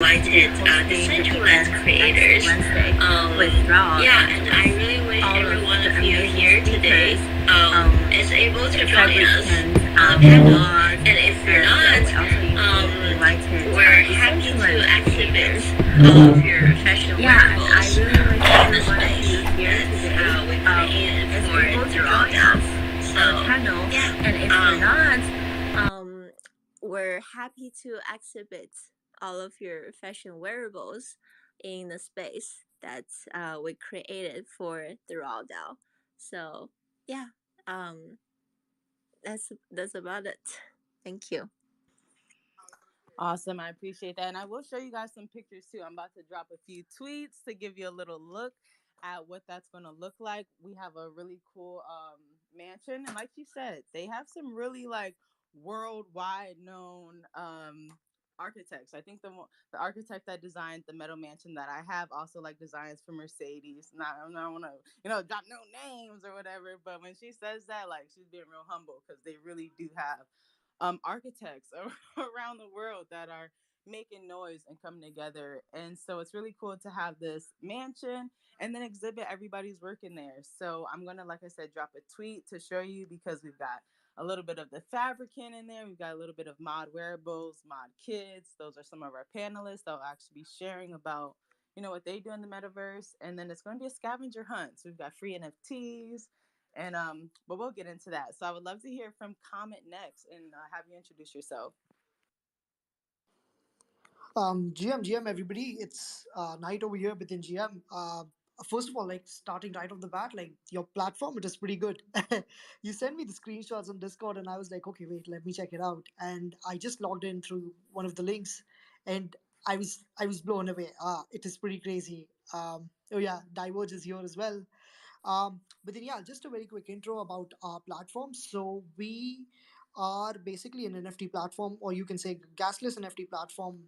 invited decentralized creators. Yeah, and I really wish every one of you here today is able to join us on the panel. And if you're not, we're happy to exhibit all of your fashion wearables in the space that we created for Toronto. So, yeah, And if you're not, we're happy to exhibit all of your fashion wearables in the space that we created for the Rawdale. So yeah, um, that's about it. Thank you. Awesome. I appreciate that. And I will show you guys some pictures too. I'm about to drop a few tweets to give you a little look at what that's going to look like. We have a really cool mansion. And like you said, they have some really like worldwide known architects. I think the architect that designed the metal mansion that I have also like designs for Mercedes. Not I don't want to drop no names or whatever, but when she says that, like she's being real humble because they really do have architects around the world that are making noise and coming together. And so it's really cool to have this mansion and then exhibit everybody's work in there. So I'm going to, like I said, drop a tweet to show you because we've got a little bit of the fabricant in there. We've got a little bit of mod wearables, mod kids. Those are some of our panelists that will actually be sharing about what they do in the metaverse. And then it's going to be a scavenger hunt. So we've got free NFTs, and but we'll get into that. So I would love to hear from Comment next and have you introduce yourself. GM, everybody. It's night over here within GM. First of all, like starting right off the bat, like your platform, it is pretty good. You sent me the screenshots on Discord, and I was like, okay, wait, let me check it out. And I just logged in through one of the links, and I was blown away. It is pretty crazy. Oh yeah, Diverge is here as well. But then, yeah, just a very quick intro about our platform. So we are basically an NFT platform, or you can say gasless NFT platform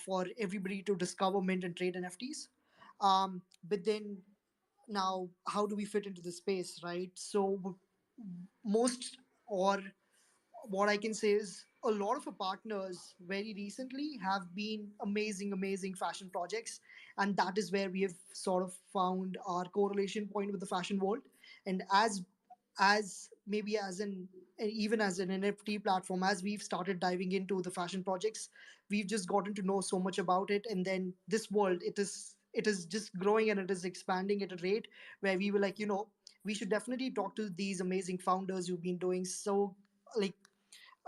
for everybody to discover, mint, and trade NFTs. But then now, how do we fit into the space, right? So most or what I can say is a lot of our partners very recently have been amazing, amazing fashion projects, and that is where we have sort of found our correlation point with the fashion world. And as maybe as an even as an NFT platform, as we've started diving into the fashion projects, we've just gotten to know so much about it. And then this world, it is just growing and it is expanding at a rate where we were like, we should definitely talk to these amazing founders who've been doing like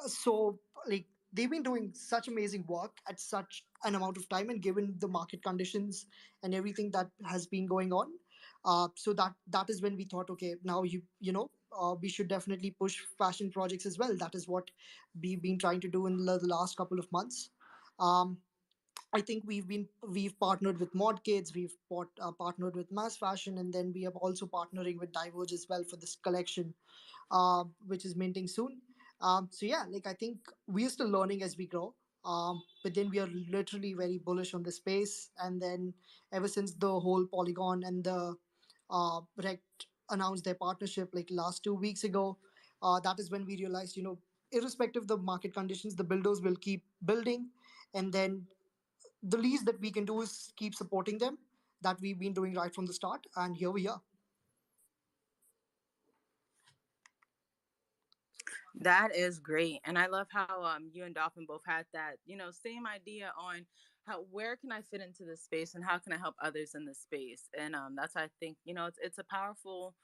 so like they've been doing such amazing work at such an amount of time, and given the market conditions and everything that has been going on, so that is when we thought, okay, now we should definitely push fashion projects as well. That is what we've been trying to do in the last couple of months. um, I think we've partnered with Mod Kids, partnered with Mass Fashion, and then we are also partnering with Diverge as well for this collection, which is minting soon. So yeah, like I think we are still learning as we grow, but then we are literally very bullish on the space. And then ever since the whole Polygon and the Rect announced their partnership like last 2 weeks ago, that is when we realized, irrespective of the market conditions, the builders will keep building, and then the least that we can do is keep supporting them. That we've been doing right from the start, and here we are. That is great. And I love how you and Dolphin both had that, same idea on how where can I fit into this space and how can I help others in this space. And that's why I think, it's a powerful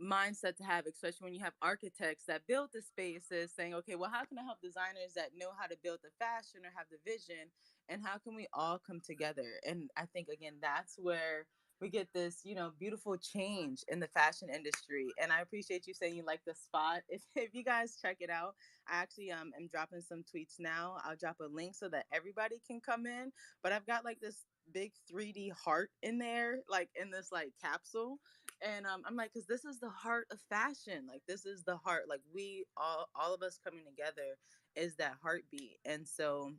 mindset to have, especially when you have architects that build the spaces saying, okay, well, how can I help designers that know how to build the fashion or have the vision? And how can we all come together? And I think, again, that's where we get this, beautiful change in the fashion industry. And I appreciate you saying you like the spot. If you guys check it out, I actually am dropping some tweets now. I'll drop a link so that everybody can come in. But I've got like this big 3D heart in there, like in this like capsule, and I'm like, because this is the heart of fashion. Like this is the heart. Like we all of us coming together is that heartbeat. And so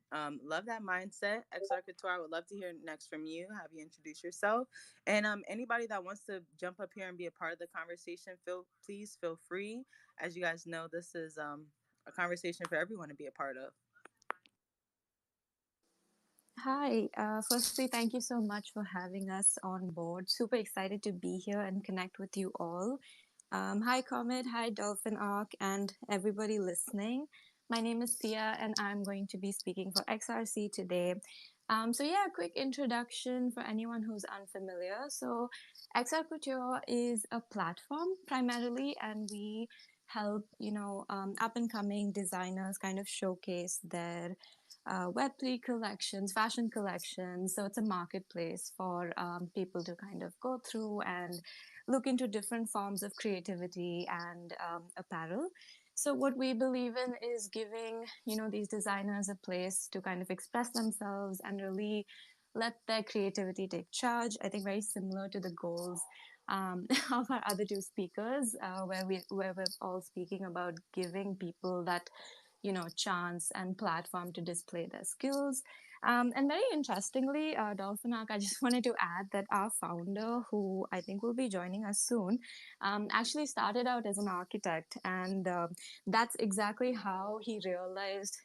love that mindset. XR Couture, I would love to hear next from you. Have you introduce yourself? And anybody that wants to jump up here and be a part of the conversation, please feel free. As you guys know, this is a conversation for everyone to be a part of. Hi. Firstly, thank you so much for having us on board. Super excited to be here and connect with you all. Hi, Comet. Hi, Dolphin Arc, and everybody listening. My name is Sia, and I'm going to be speaking for XRC today. A quick introduction for anyone who's unfamiliar. So, XR Couture is a platform primarily, and we help up and coming designers kind of showcase their Web3 collections, fashion collections. So it's a marketplace for people to kind of go through and look into different forms of creativity and apparel. So what we believe in is giving, these designers a place to kind of express themselves and really let their creativity take charge. I think very similar to the goals of our other two speakers, where we're all speaking about giving people that chance and platform to display their skills. And very interestingly, Dolphin Arc, I just wanted to add that our founder, who I think will be joining us soon, actually started out as an architect, and that's exactly how he realized,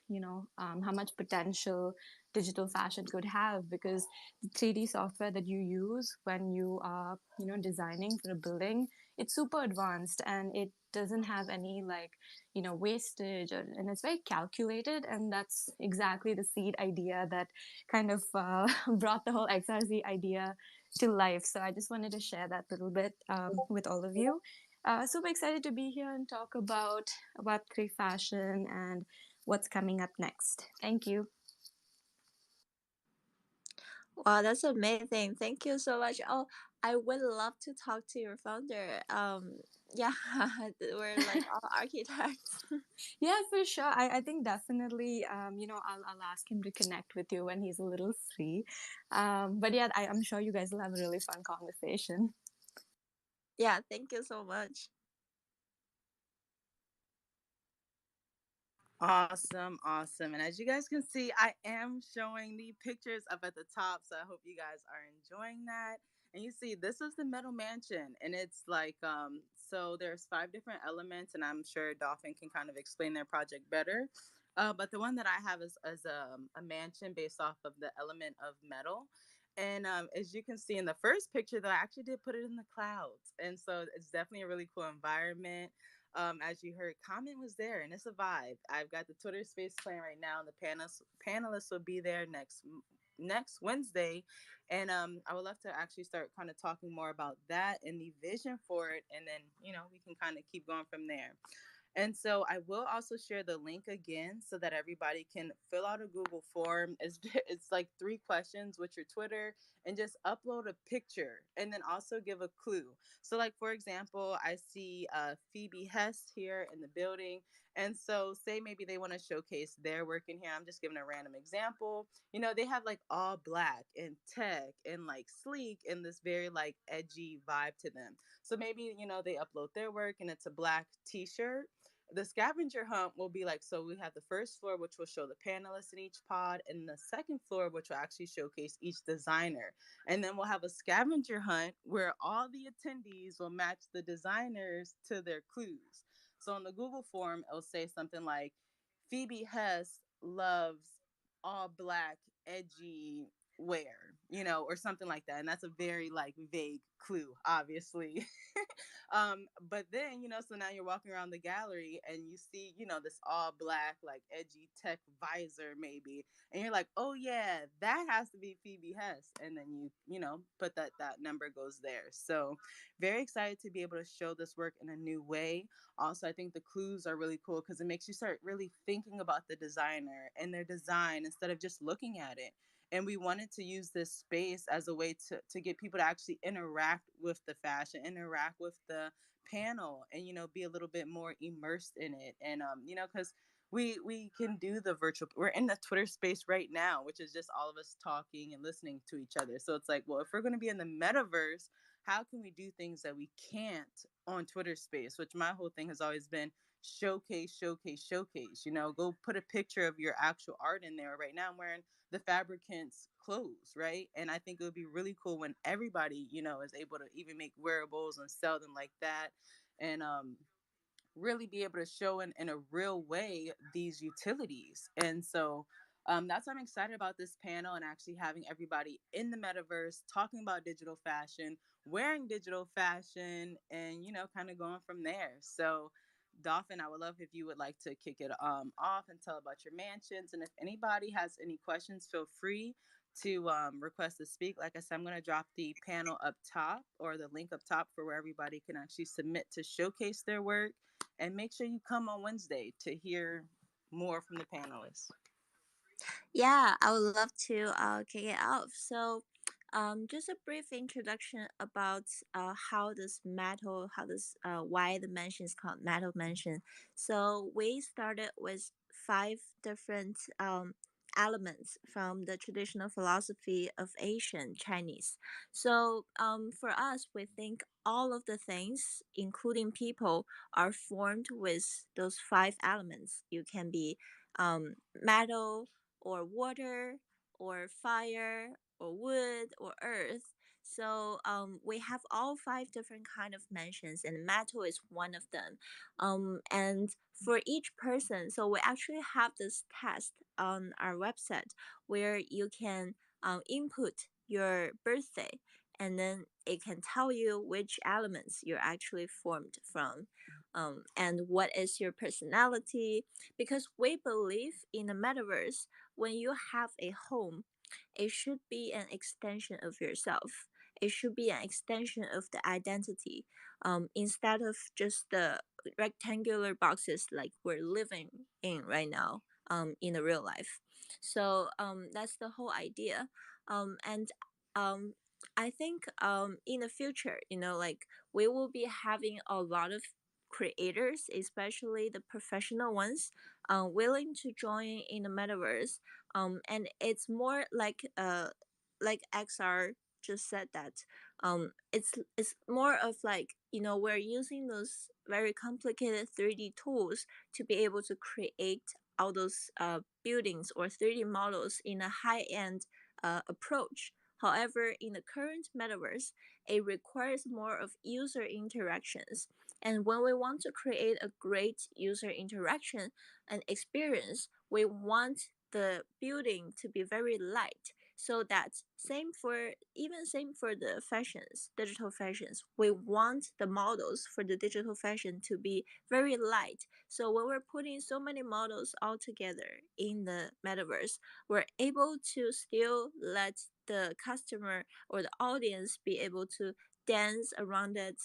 how much potential digital fashion could have, because the 3D software that you use when you are, designing for a building, it's super advanced and it doesn't have any like wastage, and it's very calculated, and that's exactly the seed idea that kind of brought the whole XRZ idea to life. So I just wanted to share that little bit with all of you. Super excited to be here and talk about Web3 fashion and what's coming up next. Thank you. Wow, that's amazing. Thank you so much. Oh, I would love to talk to your founder. Yeah, we're like all architects. Yeah, for sure. I think definitely, I'll ask him to connect with you when he's a little free. But yeah, I'm sure you guys will have a really fun conversation. Yeah, thank you so much. Awesome, awesome. And as you guys can see, I am showing the pictures up at the top. So I hope you guys are enjoying that. And you see, this is the metal mansion. And it's like, so there's 5 different elements, and I'm sure Dolphin can kind of explain their project better. But the one that I have is a mansion based off of the element of metal. And as you can see in the first picture, though, I actually did put it in the clouds. And so it's definitely a really cool environment. As you heard, comment was there, and it's a vibe. I've got the Twitter space playing right now, and the panelists will be there next Wednesday, and I would love to actually start kind of talking more about that and the vision for it, and then we can kind of keep going from there. And so I will also share the link again so that everybody can fill out a Google form. It's like 3 questions with your Twitter, and just upload a picture and then also give a clue. So like, for example, I see Phoebe Hess here in the building. And so say maybe they want to showcase their work in here. I'm just giving a random example. They have like all black and tech and like sleek and this very like edgy vibe to them. So maybe, they upload their work and it's a black t-shirt. The scavenger hunt will be like, so we have the first floor, which will show the panelists in each pod, and the second floor, which will actually showcase each designer. And then we'll have a scavenger hunt where all the attendees will match the designers to their clues. So on the Google form, it'll say something like, Phoebe Hess loves all black, edgy wear, or something like that. And that's a very like vague clue, obviously. But then, so now you're walking around the gallery and you see, this all black, like edgy tech visor maybe. And you're like, oh yeah, that has to be Phoebe Hess. And then put that number goes there. So very excited to be able to show this work in a new way. Also, I think the clues are really cool because it makes you start really thinking about the designer and their design instead of just looking at it. And we wanted to use this space as a way to get people to actually interact with the fashion, interact with the panel, and be a little bit more immersed in it. And because we can do the virtual, we're in the Twitter space right now, which is just all of us talking and listening to each other. So it's like, well, if we're going to be in the metaverse, how can we do things that we can't on Twitter space? Which my whole thing has always been showcase, showcase, showcase. Go put a picture of your actual art in there. Right now I'm wearing the fabricants clothes, right? And I think it would be really cool when everybody, is able to even make wearables and sell them like that. And really be able to show in a real way these utilities. And so That's why I'm excited about this panel and actually having everybody in the metaverse talking about digital fashion, wearing digital fashion, and kind of going from there. So, Dolphin, I would love if you would like to kick it off and tell about your mansions. And if anybody has any questions, feel free to request to speak. Like I said, I'm going to drop the panel up top or the link up top for where everybody can actually submit to showcase their work. And make sure you come on Wednesday to hear more from the panelists. Yeah, I would love to kick it off. So, just a brief introduction about how this metal, why the mansion is called metal mansion. So we started with five different elements from the traditional philosophy of Asian Chinese. So for us, we think all of the things, including people, are formed with those five elements. You can be metal or water or fire or wood or earth. So we have all five different kind of mansions, and metal is one of them. And for each person, so we actually have this test on our website where you can input your birthday, and then it can tell you which elements you're actually formed from, and what is your personality. Because we believe in the metaverse, when you have a home, it should be an extension of yourself. It should be an extension of the identity, instead of just the rectangular boxes like we're living in right now, in the real life. So that's the whole idea. And um, I think in the future, like we will be having a lot of creators, especially the professional ones, willing to join in the metaverse. And it's more like XR just said that it's more of like, we're using those very complicated 3D tools to be able to create all those buildings or 3D models in a high-end approach. However, in the current metaverse, it requires more of user interactions. And when we want to create a great user interaction and experience, we want the building to be very light, so that same for the fashions, digital fashions. We want the models for the digital fashion to be very light. So when we're putting so many models all together in the metaverse, we're able to still let the customer or the audience be able to dance around it,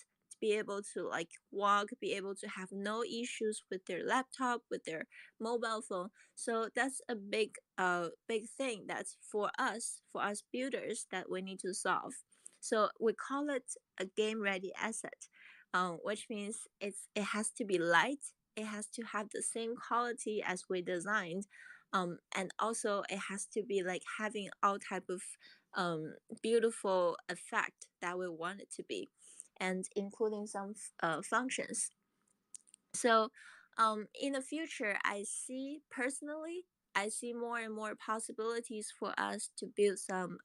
be able to like walk, be able to have no issues with their laptop, with their mobile phone. So that's a big thing that's for us builders, that we need to solve. So we call it a game ready asset, which means it has to be light, it has to have the same quality as we designed, and also it has to be like having all type of beautiful effect that we want it to be, and including some functions. So in the future, I see more and more possibilities for us to build some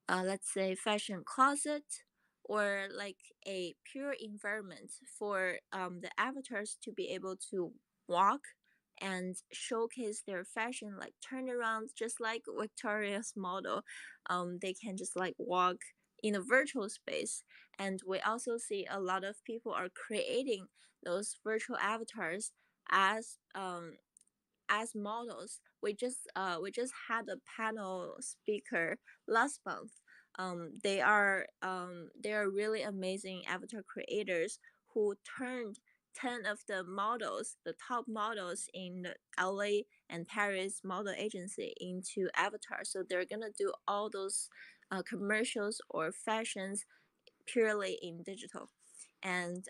let's say fashion closet, or like a pure environment for the avatars to be able to walk and showcase their fashion, like turnarounds, just like Victoria's model. They can just like walk in a virtual space. And we also see a lot of people are creating those virtual avatars as models. We just had a panel speaker last month. They are really amazing avatar creators who turned 10 of the models, the top models in the LA and Paris model agency, into avatars. So they're gonna do all those commercials or fashions purely in digital. And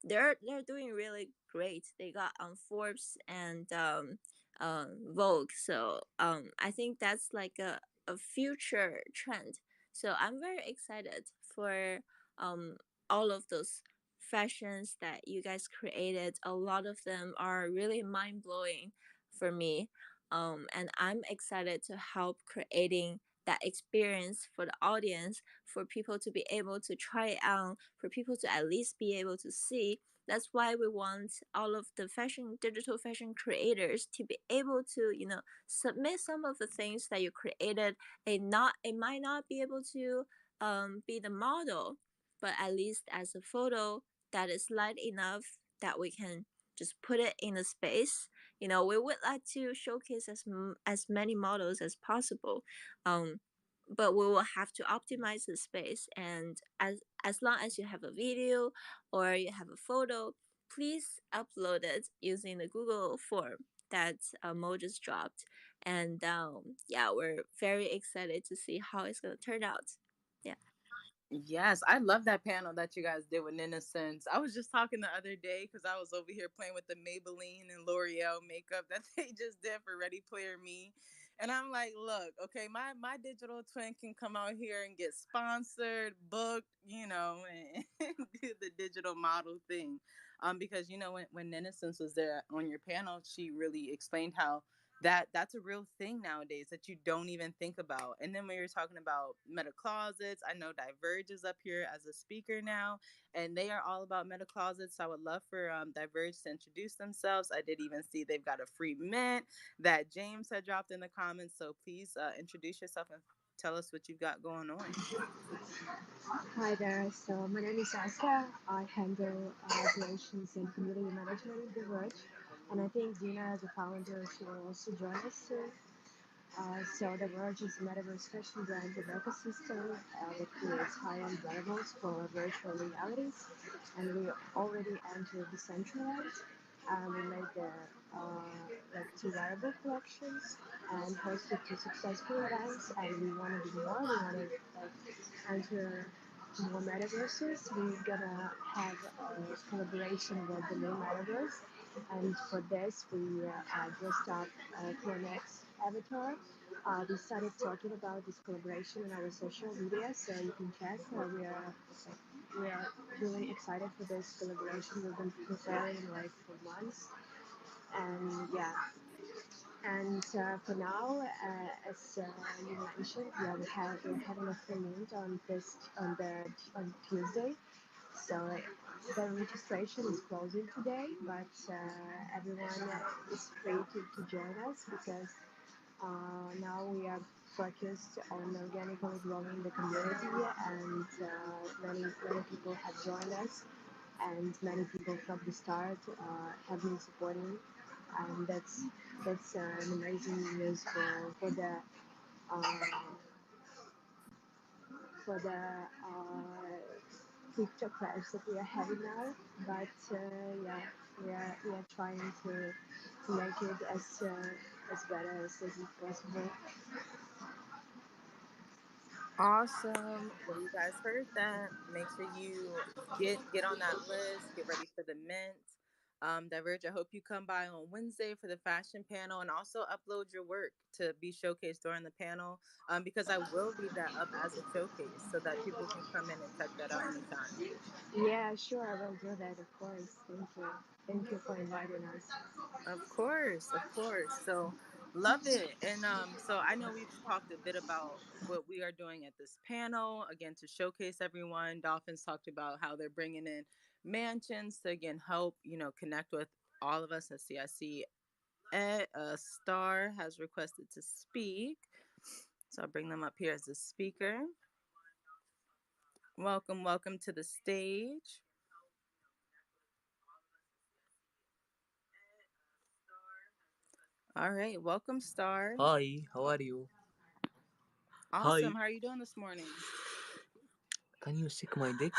they're doing really great. They got on Forbes and Vogue. So I think that's like a future trend. So I'm very excited for all of those fashions that you guys created. A lot of them are really mind blowing for me. And I'm excited to help creating that experience for the audience, for people to be able to try it on, for people to at least be able to see. That's why we want all of the digital fashion creators to be able to, submit some of the things that you created. It might not be able to be the model, but at least as a photo that is light enough that we can just put it in a space. We would like to showcase as many models as possible, um, but we will have to optimize the space. And as long as you have a video or you have a photo, please upload it using the Google form that Mo just dropped. And yeah, we're very excited to see how it's going to turn out. Yeah. Yes, I love that panel that you guys did with Innocence. I was just talking the other day because I was over here playing with the Maybelline and L'Oreal makeup that they just did for Ready Player Me. And I'm like, look, okay, my digital twin can come out here and get sponsored, booked, and do the digital model thing. Because when Innocence was there on your panel, she really explained how that's a real thing nowadays that you don't even think about. And then when you're talking about meta closets, I know Diverge is up here as a speaker now, and they are all about meta closets. So I would love for Diverge to introduce themselves. I did even see they've got a free mint that James had dropped in the comments. So please introduce yourself and tell us what you've got going on. Hi there. So my name is Aska. I handle operations and community management at The Verge. And I think Dina, as a founder, she will also join us soon. So The Verge is a metaverse fashion brand and ecosystem that creates high-end wearables for virtual realities. And we already entered Decentraland. We made the like two wearable collections and hosted two successful events. And we want to do more. We want to like enter more metaverses. We're gonna have a collaboration with the new metaverse, and for this we dressed up Coronex avatar. We started talking about this collaboration on our social media, so you can check. We are really excited for this collaboration. We've been preparing like for months, and yeah. And for now, as you mentioned, yeah, we're having a free mint on Tuesday. So the registration is closing today, but everyone is free to join us because now we are focused on organically growing the community, and many people have joined us, and many people from the start have been supporting, and that's an amazing news uh, for the cryptocurrency that we are having now. But yeah, we are trying to make it as better as possible. Awesome. Well, you guys heard that. Make sure you get on that list. Get ready for the mint. Diverge, I hope you come by on Wednesday for the fashion panel and also upload your work to be showcased during the panel, because I will leave that up as a showcase so that people can come in and check that out anytime. Yeah, sure, I will do that, of course. Thank you for inviting us. Of course, of course. So love it. And so I know we've talked a bit about what we are doing at this panel again to showcase everyone. Dolphins talked about how they're bringing in mansions to again help connect with all of us. I see Star has requested to speak, so I'll bring them up here as a speaker. Welcome to the stage. All right, welcome, Star. Hi, how are you? Awesome. Hi, How are you doing this morning? can you suck my dick?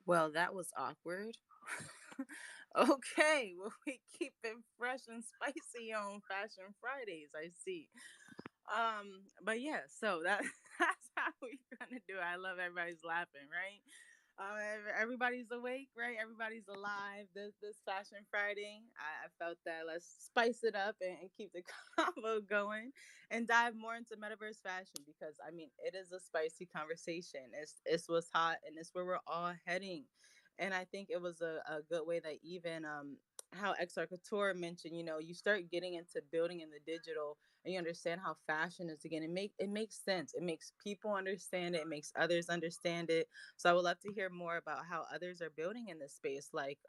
Well, that was awkward. Okay, well, we keep it fresh and spicy on Fashion Fridays, I see. But yeah, so that's how we're gonna do it. I love everybody's laughing, right? Everybody's awake, right? Everybody's alive this Fashion Friday. I felt that. Let's spice it up and keep the combo going and dive more into metaverse fashion because I mean it is a spicy conversation. It's what's hot and it's where we're all heading. And I think it was a good way that even how XR Couture mentioned, you start getting into building in the digital and you understand how fashion is again. It makes sense. It makes people understand it. It makes others understand it. So I would love to hear more about how others are building in this space. Like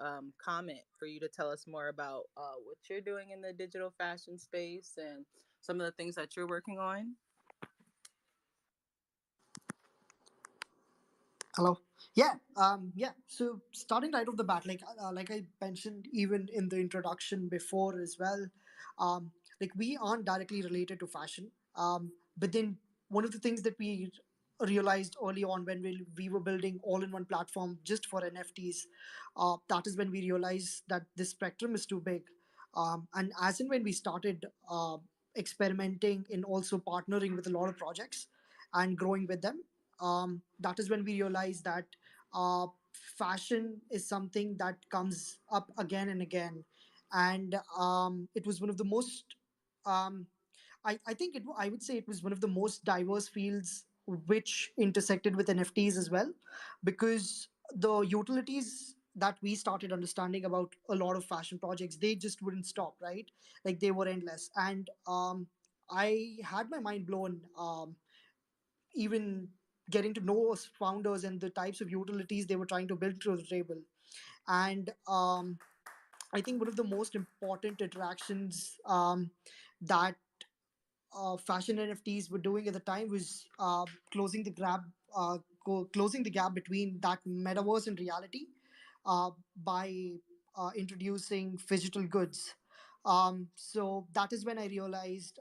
comment for you to tell us more about what you're doing in the digital fashion space and some of the things that you're working on. Hello. Yeah. So starting right off the bat, like I mentioned even in the introduction before as well, like we aren't directly related to fashion. But then one of the things that we realized early on when we were building all-in-one platform just for NFTs, that is when we realized that this spectrum is too big. And as in when we started experimenting and also partnering with a lot of projects and growing with them, that is when we realized that fashion is something that comes up again and again. And it was one of the most, um, I think I would say it was one of the most diverse fields which intersected with NFTs as well, because the utilities that we started understanding about a lot of fashion projects, they just wouldn't stop, right? Like they were endless. And I had my mind blown, even getting to know us founders and the types of utilities they were trying to build to the table. And I think one of the most important interactions that fashion NFTs were doing at the time was closing the gap between that metaverse and reality by introducing phygital goods. So that is when I realized.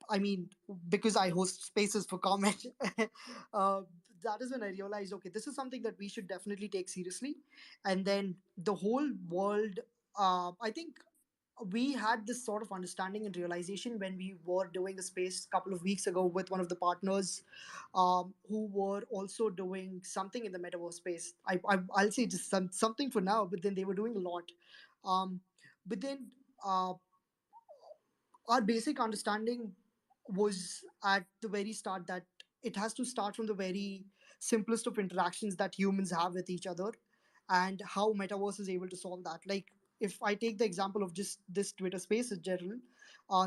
I mean, because I host spaces for comment, uh, that is when I realized, okay, this is something that we should definitely take seriously. And then the whole world, I think we had this sort of understanding and realization when we were doing a space a couple of weeks ago with one of the partners who were also doing something in the metaverse space. I'll say just something for now, but then they were doing a lot. Um, but then our basic understanding was at the very start that it has to start from the very simplest of interactions that humans have with each other, and how metaverse is able to solve that. Like if I take the example of just this Twitter space in general,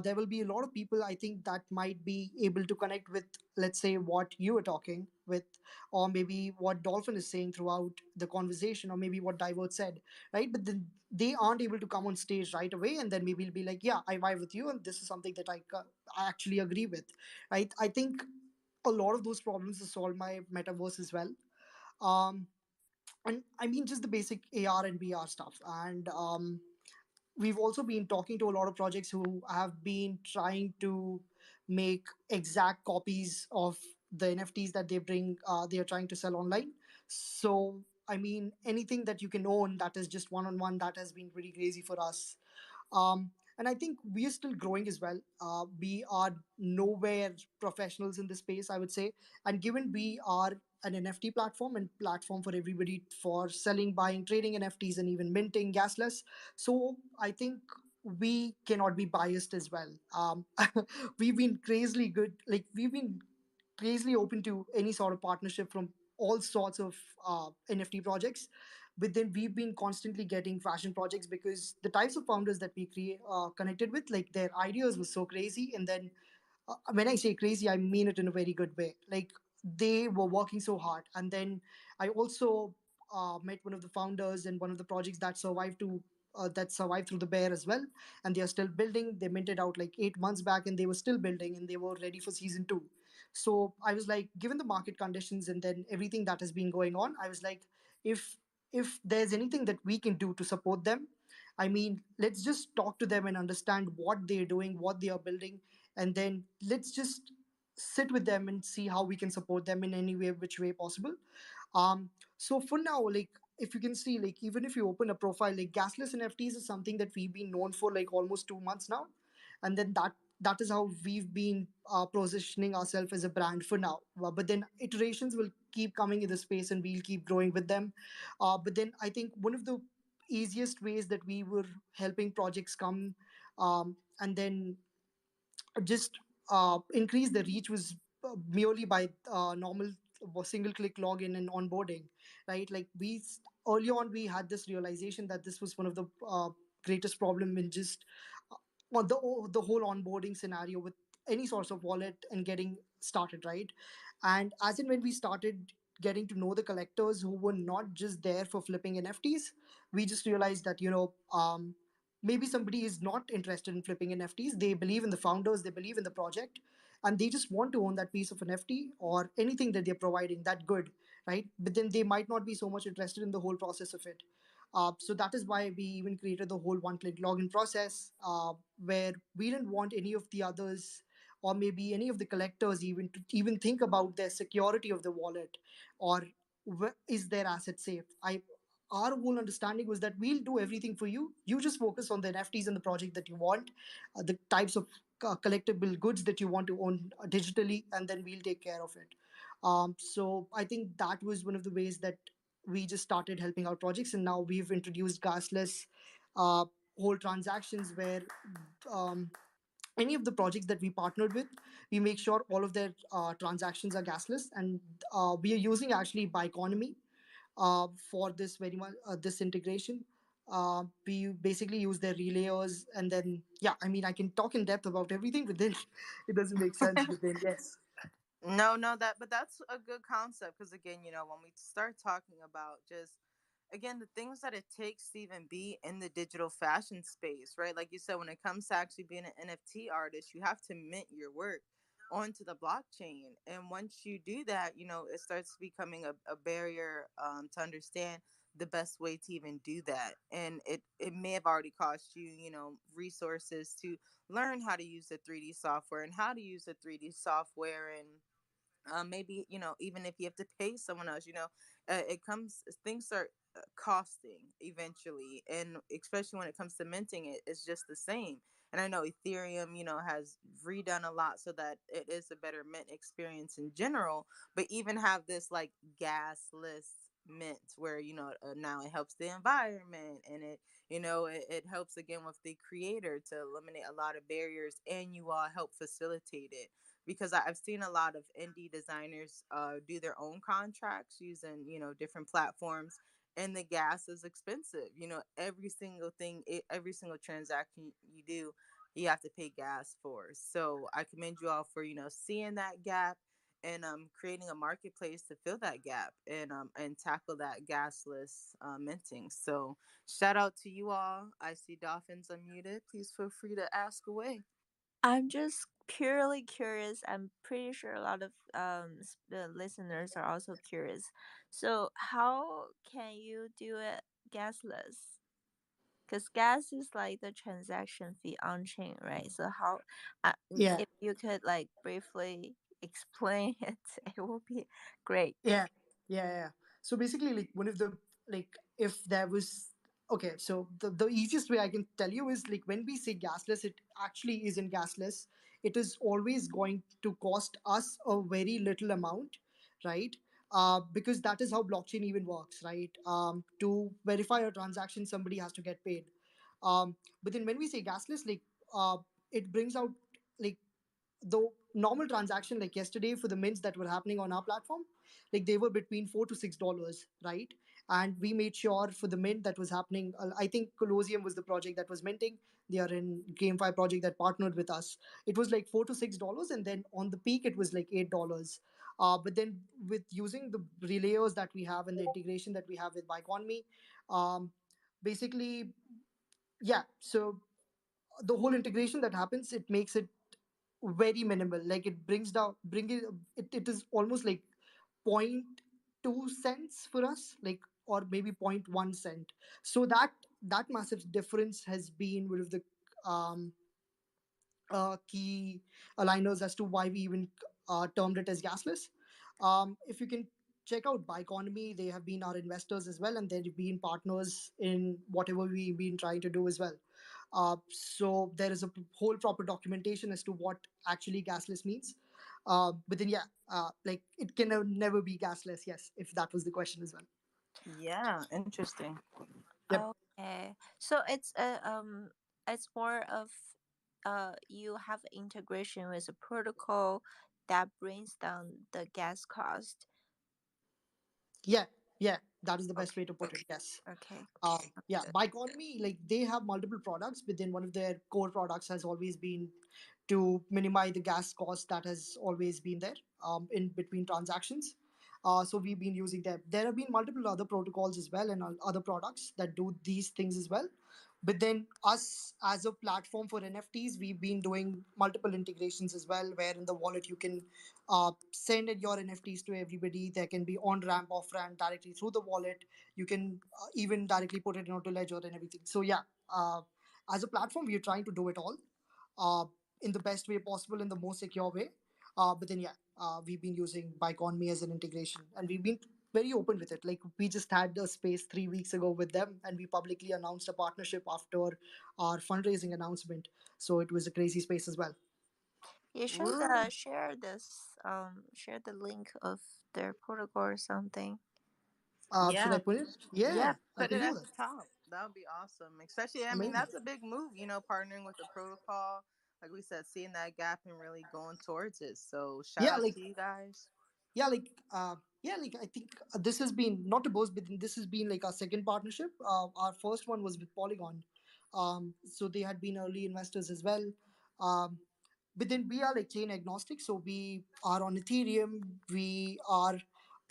there will be a lot of people I think that might be able to connect with, let's say, what you are talking with, or maybe what Dolphin is saying throughout the conversation, or maybe what Divert said, right? But then they aren't able to come on stage right away and then maybe be like, yeah, I vibe with you and this is something that I actually agree with, right? I think a lot of those problems are solved by metaverse as well. um and I mean just the basic AR and VR stuff. And we've also been talking to a lot of projects who have been trying to make exact copies of the NFTs that they are trying to sell online. So I mean, anything that you can own that is just one on one, that has been pretty crazy for us. And I think we are still growing as well. We are nowhere professionals in this space, I would say. And given we are an NFT platform and platform for everybody for selling, buying, trading NFTs, and even minting gasless, so I think we cannot be biased as well. We've been crazily good. Like we've been crazily open to any sort of partnership from all sorts of NFT projects. But then we've been constantly getting fashion projects because the types of founders that we connected with, like their ideas were so crazy. And then when I say crazy, I mean it in a very good way. Like they were working so hard. And then I also met one of the founders in one of the projects that survived through the bear as well, and they are still building. They minted out like 8 months back, and they were still building, and they were ready for season two. So I was like, given the market conditions and then everything that has been going on, I was like, if if there's anything that we can do to support them, I mean, let's just talk to them and understand what they're doing, what they are building, and then let's just sit with them and see how we can support them in any way, which way possible. So for now, like if you can see, like even if you open a profile, like gasless NFTs is something that we've been known for like almost 2 months now, and then that is how we've been positioning ourselves as a brand for now. But then iterations will keep coming in the space, and we'll keep growing with them. But then I think one of the easiest ways that we were helping projects come and then just increase the reach was merely by normal single click login and onboarding, right? Like early on we had this realization that this was one of the greatest problem in just on the whole onboarding scenario with any sorts of wallet and getting started, right? And as in when we started getting to know the collectors who were not just there for flipping NFTs, we just realized that maybe somebody is not interested in flipping NFTs. They believe in the founders, they believe in the project, and they just want to own that piece of NFT or anything that they're providing that good, right? But then they might not be so much interested in the whole process of it. So that is why we even created the whole one-click login process, where we didn't want any of the others or maybe any of the collectors even to even think about their security of the wallet or is their asset safe. Our whole understanding was that we'll do everything for you. You just focus on the NFTs and the project that you want, the types of collectible goods that you want to own digitally, and then we'll take care of it. So I think that was one of the ways that we just started helping out projects, and now we've introduced gasless uh, whole transactions where um, any of the projects that we partnered with, we make sure all of their transactions are gasless, and we are using actually Biconomy for this very much this integration. We basically use their relayers, and then yeah, I mean I can talk in depth about everything, but then it doesn't make sense. But then yes, No, no, but that's a good concept because again, when we start talking about just again the things that it takes to even be in the digital fashion space, right? Like you said, when it comes to actually being an NFT artist, you have to mint your work onto the blockchain, and once you do that, it starts becoming a barrier to understand the best way to even do that, and it may have already cost you resources to learn how to use the 3D software and how to use the 3D software and maybe even if you have to pay someone else, it comes things start costing eventually, and especially when it comes to minting it, it's just the same. And I know Ethereum has redone a lot so that it is a better mint experience in general, but even have this like gasless mint where now it helps the environment, and it helps again with the creator to eliminate a lot of barriers, and you all help facilitate it because I've seen a lot of indie designers do their own contracts using different platforms, and the gas is expensive. Every single thing, every single transaction you do, you have to pay gas for. So I commend you all for seeing that gap and creating a marketplace to fill that gap and tackle that gasless minting. So shout out to you all. I see Dolphins unmuted. Please feel free to ask away. I'm just purely curious. I'm pretty sure a lot of the listeners are also curious. So how can you do it gasless? Because gas is like the transaction fee on chain, right? So how, yeah, if you could like briefly explain it, it will be great. yeah, yeah. So basically, like one of the like if there was okay, so the easiest way I can tell you is like when we say gasless, it actually isn't gasless. It is always going to cost us a very little amount, right? Because that is how blockchain even works, right? To verify a transaction, somebody has to get paid. But then when we say gasless, like it brings out like the normal transaction like yesterday for the mints that were happening on our platform, like they were between $4 to $6, right? And we made sure for the mint that was happening, I think Colosseum was the project that was minting. They are in GameFi project that partnered with us. It was like $4 to $6, and then on the peak it was like $8. But then with using the relayers that we have and the integration that we have with Biconomy, basically, yeah. So the whole integration that happens, it makes it very minimal. Like it brings down bring it is almost like point 0.2 cents for us, like, or maybe 0.1 cent. So that massive difference has been one of the um key aligners as to why we even termed it as gasless. If you can check out Biconomy, they have been our investors as well, and they've been partners in whatever we've been trying to do as well. So there is a whole proper documentation as to what actually gasless means. But then, yeah, like it can never be gasless. Yes, if that was the question as well. Yeah, interesting. Yep. Okay, so it's more of you have integration with a protocol that brings down the gas cost. Yeah. Yeah, that is the best Okay. way to put it. Yes. Okay. Yeah, Understood. Bioeconomy, like they have multiple products, but then one of their core products has always been to minimize the gas cost that has always been there in between transactions. So we've been using them. There have been multiple other protocols as well and other products that do these things as well. But then us as a platform for NFTs, we've been doing multiple integrations as well, where in the wallet you can send in your NFTs to everybody. There can be on ramp, off ramp directly through the wallet. You can even directly put it into Ledger and everything. So yeah, as a platform, we are trying to do it all uh, in the best way possible, in the most secure way. But then, yeah, we've been using Bioeconomy as an integration, and we've been very open with it. Like we just had a space 3 weeks ago with them, and we publicly announced a partnership after our fundraising announcement. So it was a crazy space as well. You should Woo. share this. Share the link of their protocol or something. Should I Yeah. put it? Yeah. Yeah, I Put can it do at the that. top. That would be awesome. Especially, I mean, Amazing. that's a big move, partnering with the protocol. Like we said, seeing that gap and really going towards it. So shout Yeah, out like to you guys. I think this has been not to boast, but this has been like our second partnership. Our first one was with Polygon, so they had been early investors as well. um, but then we are like chain agnostic, so we are on Ethereum. We are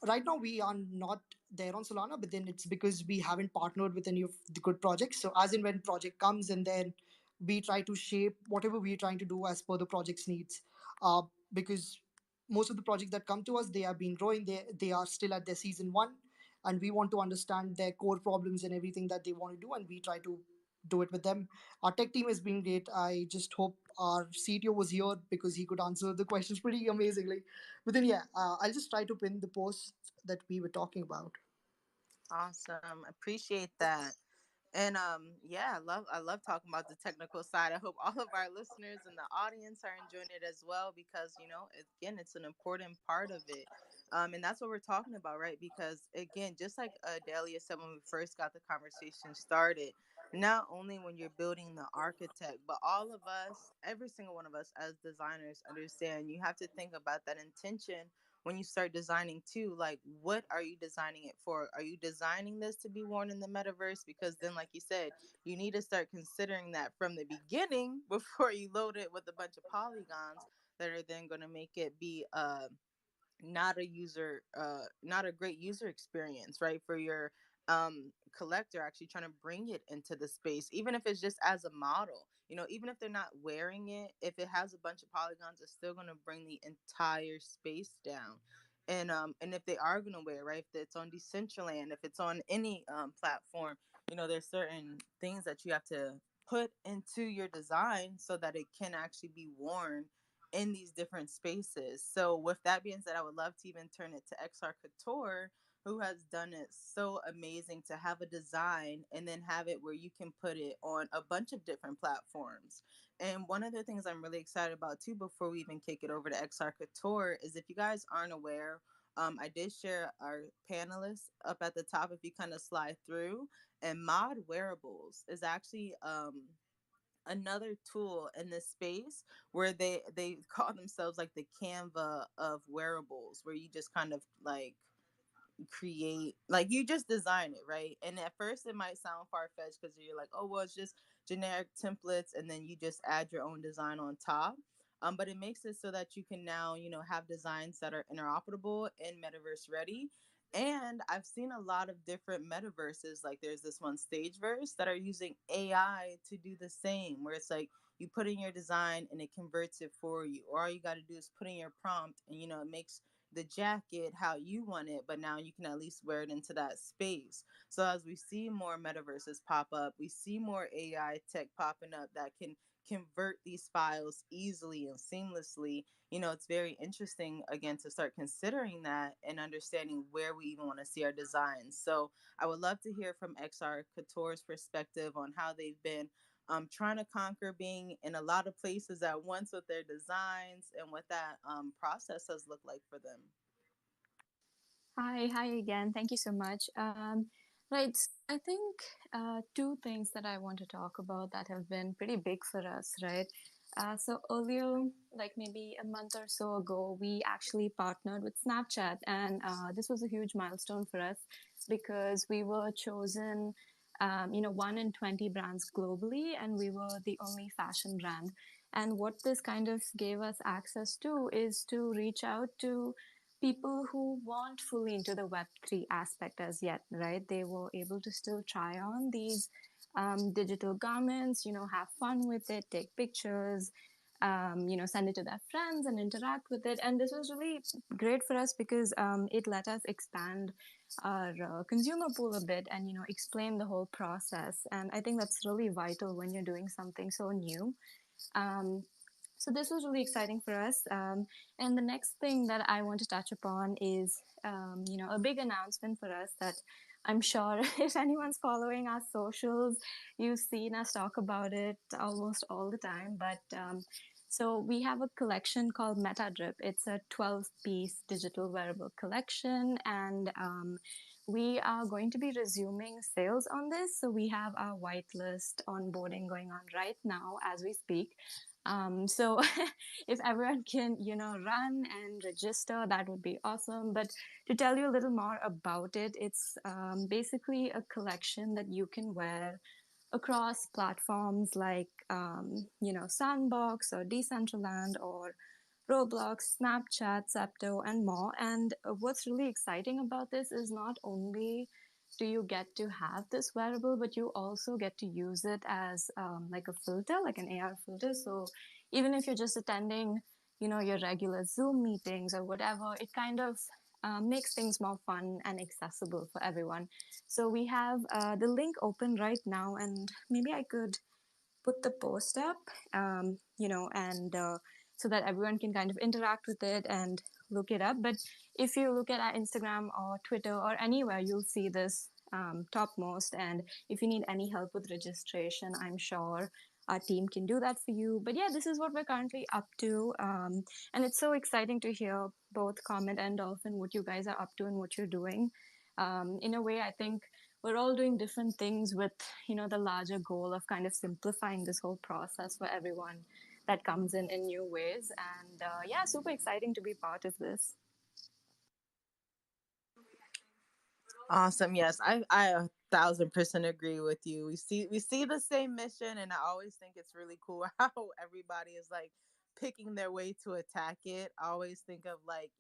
right now we are not there on Solana, but then it's because we haven't partnered with any of the good projects. So as and when project comes, and then we try to shape whatever we're trying to do as per the project's needs. Because most of the projects that come to us, they have been growing. They are still at their season one, and we want to understand their core problems and everything that they want to do, and we try to do it with them. Our tech team has been great. I just hope our CTO was here because he could answer the questions pretty amazingly. But then, yeah, I'll just try to pin the post that we were talking about. Awesome. Appreciate that. And yeah, I love talking about the technical side. I hope all of our listeners in the audience are enjoying it as well, because again, it's an important part of it. And that's what we're talking about, right? Because again, just like Dahlia said when we first got the conversation started, not only when you're building the architect, but all of us, every single one of us as designers, understand you have to think about that intention when you start designing too. Like, what are you designing it for? Are you designing this to be worn in the metaverse? Because then, like you said, you need to start considering that from the beginning before you load it with a bunch of polygons that are then going to make it be not a great user experience, right, for your collector actually trying to bring it into the space, even if it's just as a model. Even if they're not wearing it, if it has a bunch of polygons, it's still going to bring the entire space down. And if they are going to wear, right, if it's on Decentraland, if it's on any platform, there's certain things that you have to put into your design so that it can actually be worn in these different spaces. So, with that being said, I would love to even turn it to XR Couture, who has done it so amazing to have a design and then have it where you can put it on a bunch of different platforms. And one of the things I'm really excited about too, before we even kick it over to XR Couture, is if you guys aren't aware, I did share our panelists up at the top if you kind of slide through. And Mod Wearables is actually another tool in this space where they call themselves like the Canva of wearables, where you just kind of like create, like you just design it, right? And at first it might sound far-fetched because you're like, oh well, it's just generic templates and then you just add your own design on top. But it makes it so that you can now have designs that are interoperable and metaverse ready. And I've seen a lot of different metaverses, like there's this one Stageverse that are using AI to do the same, where it's like you put in your design and it converts it for you, or all you got to do is put in your prompt and it makes the jacket how you want it, but now you can at least wear it into that space. So as we see more metaverses pop up, we see more AI tech popping up that can convert these files easily and seamlessly. It's very interesting again to start considering that and understanding where we even want to see our designs. So I would love to hear from XR Couture's perspective on how they've been trying to conquer being in a lot of places at once with their designs and what that process has looked like for them. Hi again. Thank you so much. Right, so I think two things that I want to talk about that have been pretty big for us, right? So earlier, like maybe a month or so ago, we actually partnered with Snapchat, and this was a huge milestone for us because we were chosen, 1 in 20 brands globally, and we were the only fashion brand. And what this kind of gave us access to is to reach out to people who weren't fully into the Web3 aspect as yet, right? They were able to still try on these digital garments, have fun with it, take pictures, send it to their friends and interact with it. And this was really great for us because it let us expand our consumer pool a bit and, explain the whole process. And I think that's really vital when you're doing something so new. Um, so this was really exciting for us. And the next thing that I want to touch upon is, a big announcement for us that I'm sure if anyone's following our socials, you've seen us talk about it almost all the time. But so we have a collection called Meta Drip. It's a 12-piece digital wearable collection, and we are going to be resuming sales on this. So we have our whitelist onboarding going on right now as we speak. So if everyone can, run and register, that would be awesome. But to tell you a little more about it, it's basically a collection that you can wear across platforms like, Sandbox or Decentraland or Roblox, Snapchat, Zepto, and more. And what's really exciting about this is not only do you get to have this wearable, but you also get to use it as like a filter, like an AR filter. So even if you're just attending, your regular Zoom meetings or whatever, it kind of makes things more fun and accessible for everyone. So we have the link open right now, and maybe I could put the post up, and so that everyone can kind of interact with it and look it up. But if you look at our Instagram or Twitter or anywhere, you'll see this topmost. And if you need any help with registration, I'm sure our team can do that for you. But yeah, this is what we're currently up to. And it's so exciting to hear both Comet and Dolphin what you guys are up to and what you're doing. In a way, I think we're all doing different things with, the larger goal of kind of simplifying this whole process for everyone that comes in new ways. And yeah, super exciting to be part of this. Awesome. Yes, I 1,000% agree with you. We see the same mission, and I always think it's really cool how everybody is like picking their way to attack it. I always think of like,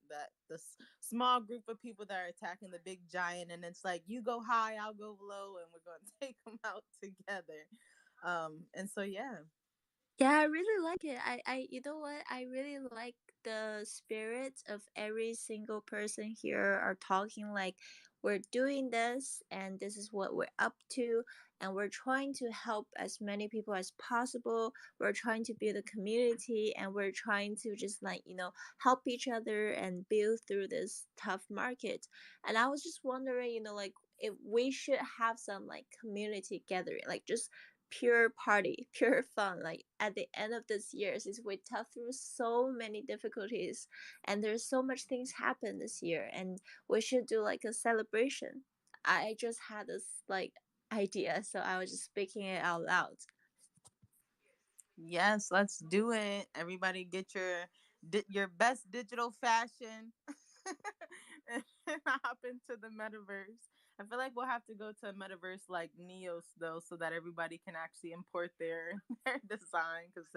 that the small group of people that are attacking the big giant, and it's like you go high, I'll go low, and we're going to take them out together. And so yeah. Yeah, I really like it. You know what? I really like the spirit of every single person here are talking like we're doing this and this is what we're up to, and we're trying to help as many people as possible. We're trying to build a community, and we're trying to just like, help each other and build through this tough market. And I was just wondering, like if we should have some like community gathering, like just pure party, pure fun. Like at the end of this year, since we tough through so many difficulties and there's so much things happen this year, and we should do like a celebration. I just had this like idea, so I was just speaking it out loud. Yes, let's do it. Everybody get your best digital fashion and hop into the metaverse. I feel like we'll have to go to a metaverse like Neos though, so that everybody can actually import their their design, because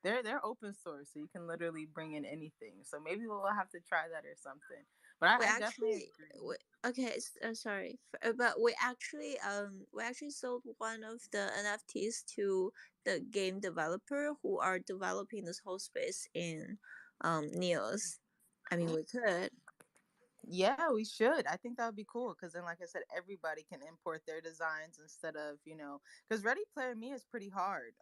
they're open source, so you can literally bring in anything. So maybe we'll have to try that or something. But We I definitely actually, agree. okay, sorry, but we actually sold one of the NFTs to the game developer who are developing this whole space in Neos. I mean, we could. Yeah, we should. I think that would be cool, because then, like I said, everybody can import their designs instead of, because Ready Player Me is pretty hard.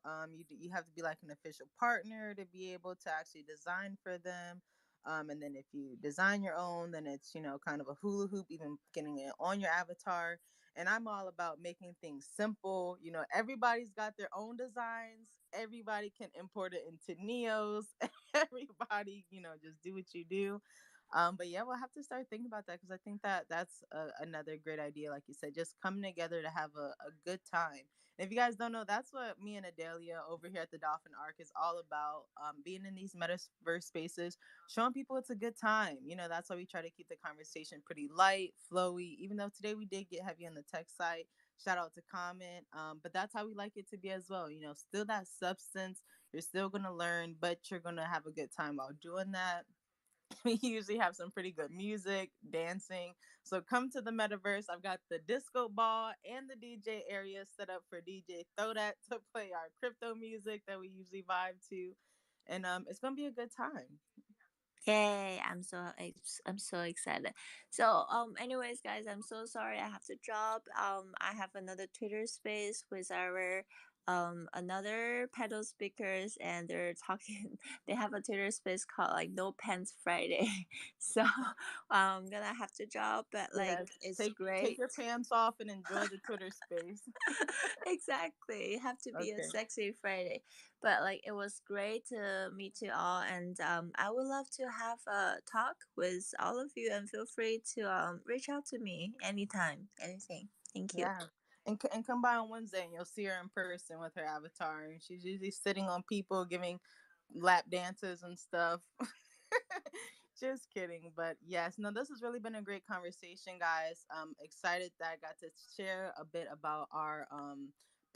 You have to be like an official partner to be able to actually design for them. And then if you design your own, then it's, kind of a hula hoop, even getting it on your avatar. And I'm all about making things simple. Everybody's got their own designs. Everybody can import it into Neos. Everybody, just do what you do. But yeah, we'll have to start thinking about that because I think that that's another great idea. Like you said, just coming together to have a good time. And if you guys don't know, that's what me and Adelia over here at the Dolphin Arc is all about. Being in these metaverse spaces, showing people it's a good time. You know, that's why we try to keep the conversation pretty light, flowy. Even though today we did get heavy on the tech side. Shout out to comment. But that's how we like it to be as well. You know, still that substance. You're still gonna learn, but you're gonna have a good time while doing that. We usually have some pretty good music, dancing. So come to the metaverse. I've got the disco ball and the DJ area set up for DJ Throw That to play our crypto music that we usually vibe to. And it's gonna be a good time. Yay! I'm so excited. So anyways, guys, I'm so sorry I have to drop. I have another Twitter space with our another pedal speakers, and they're talking. They have a Twitter space called like No Pants Friday. So I'm gonna have to drop, but like Yes. it's Take great. your pants off and enjoy the Twitter space. Exactly. It have to be a Okay. sexy Friday. But like it was great to meet you all, and I would love to have a talk with all of you, and feel free to reach out to me anytime, anything. Thank you. Yeah. And come by on Wednesday and you'll see her in person with her avatar. And she's usually sitting on people giving lap dances and stuff. Just kidding. But yes, no, this has really been a great conversation, guys. Excited that I got to share a bit about our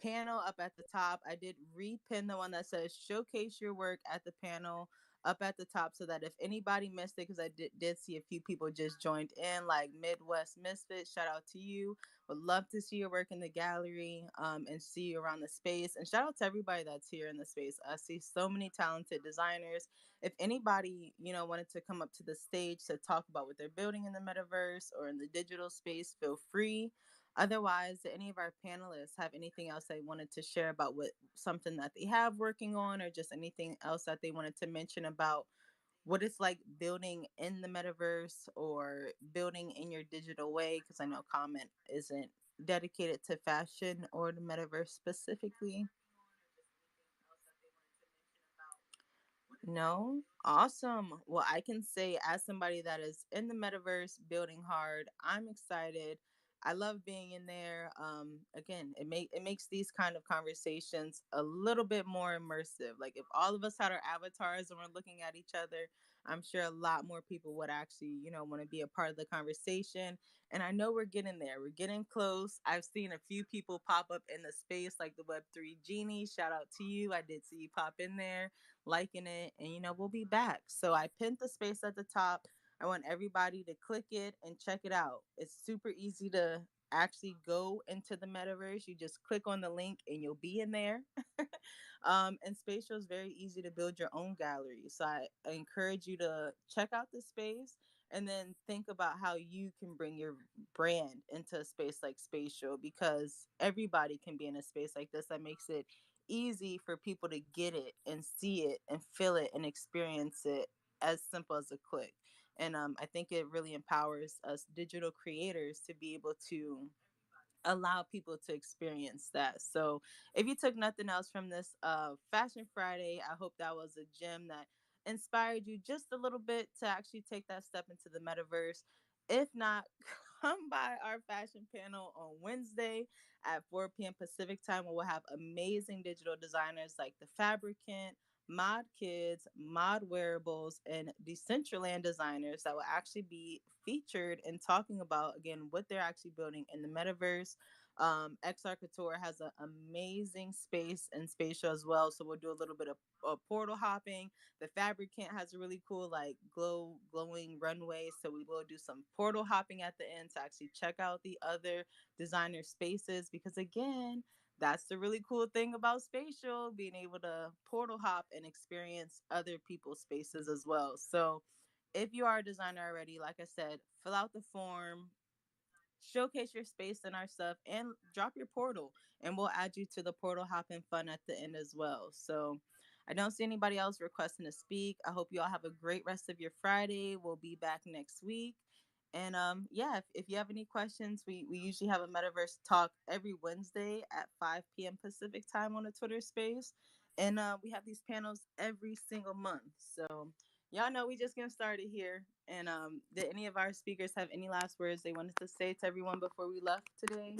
panel up at the top. I did repin the one that says showcase your work at the panel up at the top so that if anybody missed it, because I did see a few people just joined in, like Midwest Misfit, shout out to you. Would love to see your work in the gallery and see you around the space. And shout out to everybody that's here in the space. I see so many talented designers. If anybody, you know, wanted to come up to the stage to talk about what they're building in the metaverse or in the digital space, feel free. Otherwise, do any of our panelists have anything else they wanted to share about what something that they have working on, or just anything else that they wanted to mention about what it's like building in the metaverse or building in your digital way? Because I know comment isn't dedicated to fashion or the metaverse specifically. No? Awesome. Well, I can say as somebody that is in the metaverse building hard, I'm excited. I love being in there. Again, it makes these kind of conversations a little bit more immersive. Like if all of us had our avatars and we're looking at each other, I'm sure a lot more people would actually, you know, want to be a part of the conversation. And I know we're getting there. We're getting close. I've seen a few people pop up in the space, like the Web3 Genie. Shout out to you. I did see you pop in there liking it, and you know, we'll be back. So I pinned the space at the top. I want everybody to click it and check it out. It's super easy to actually go into the metaverse. You just click on the link and you'll be in there. And Spatial is very easy to build your own gallery. So I encourage you to check out the space and then think about how you can bring your brand into a space like Spatial, because everybody can be in a space like this. That makes it easy for people to get it and see it and feel it and experience it as simple as a click. And I think it really empowers us digital creators to be able to allow people to experience that. So if you took nothing else from this Fashion Friday, I hope that was a gem that inspired you just a little bit to actually take that step into the metaverse. If not, come by our fashion panel on Wednesday at 4 p.m. Pacific time, where we'll have amazing digital designers like the Fabricant, Mod Kids, Mod Wearables, and Decentraland designers that will actually be featured and talking about, again, what they're actually building in the metaverse. XR Couture has an amazing space and spatial as well. So we'll do a little bit of portal hopping. The Fabricant has a really cool, like, glowing runway. So we will do some portal hopping at the end to actually check out the other designer spaces. Because again, that's the really cool thing about spatial, being able to portal hop and experience other people's spaces as well. So if you are a designer already, like I said, fill out the form, showcase your space in our stuff, and drop your portal, and we'll add you to the portal hopping fun at the end as well. So I don't see anybody else requesting to speak. I hope you all have a great rest of your Friday. We'll be back next week. And yeah, if you have any questions, we usually have a metaverse talk every Wednesday at 5 p.m. Pacific time on the Twitter space. And we have these panels every single month. So y'all know we just getting started here. And did any of our speakers have any last words they wanted to say to everyone before we left today?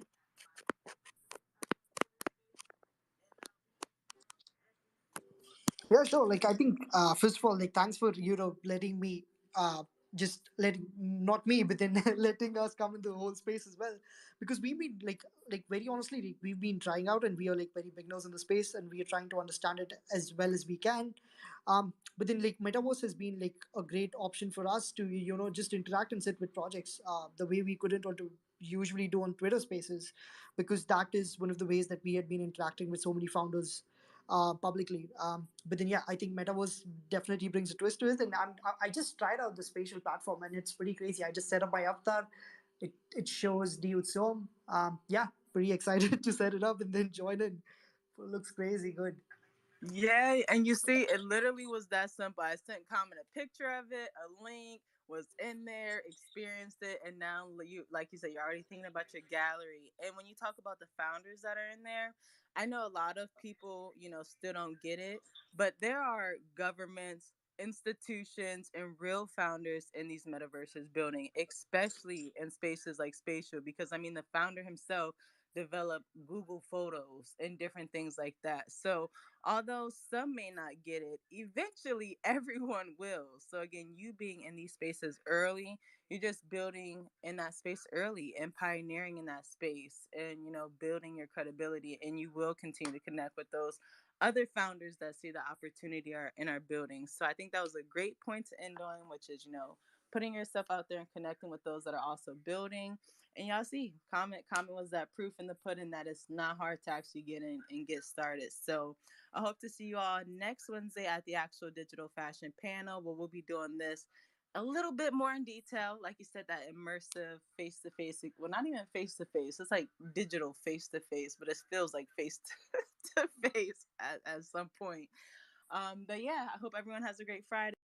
Yeah, sure. Like I think first of all, like thanks for letting me just letting not me, but then letting us come into the whole space as well, because we've been like very honestly, like, we've been trying out and we are like very beginners in the space and we are trying to understand it as well as we can. But then like metaverse has been like a great option for us to just interact and sit with projects the way we couldn't or to usually do on Twitter Spaces, because that is one of the ways that we had been interacting with so many founders publicly. But then, yeah, I think Metaverse definitely brings a twist to it. And I just tried out the spatial platform, and it's pretty crazy. I just set up my avatar. It shows the Utsom. Yeah, pretty excited to set it up and then join in. Looks crazy good. Yay. And you see, it literally was that simple. I sent Common a picture of it, a link, was in there, experienced it, and now you, like you said, you're already thinking about your gallery. And when you talk about the founders that are in there, I know a lot of people, still don't get it, but there are governments, institutions, and real founders in these metaverses building, especially in spaces like spatial, because I mean the founder himself developed Google Photos and different things like that. So although some may not get it, eventually everyone will. So again, you being in these spaces early, you're just building in that space early and pioneering in that space and building your credibility, and you will continue to connect with those other founders that see the opportunity are in our building. So I think that was a great point to end on, which is putting yourself out there and connecting with those that are also building. And y'all see, comment was that proof in the pudding that it's not hard to actually get in and get started. So I hope to see you all next Wednesday at the actual digital fashion panel, where we'll be doing this a little bit more in detail. Like you said, that immersive face to face. Well, not even face to face. It's like digital face to face, but it feels like face to face at some point. But yeah, I hope everyone has a great Friday.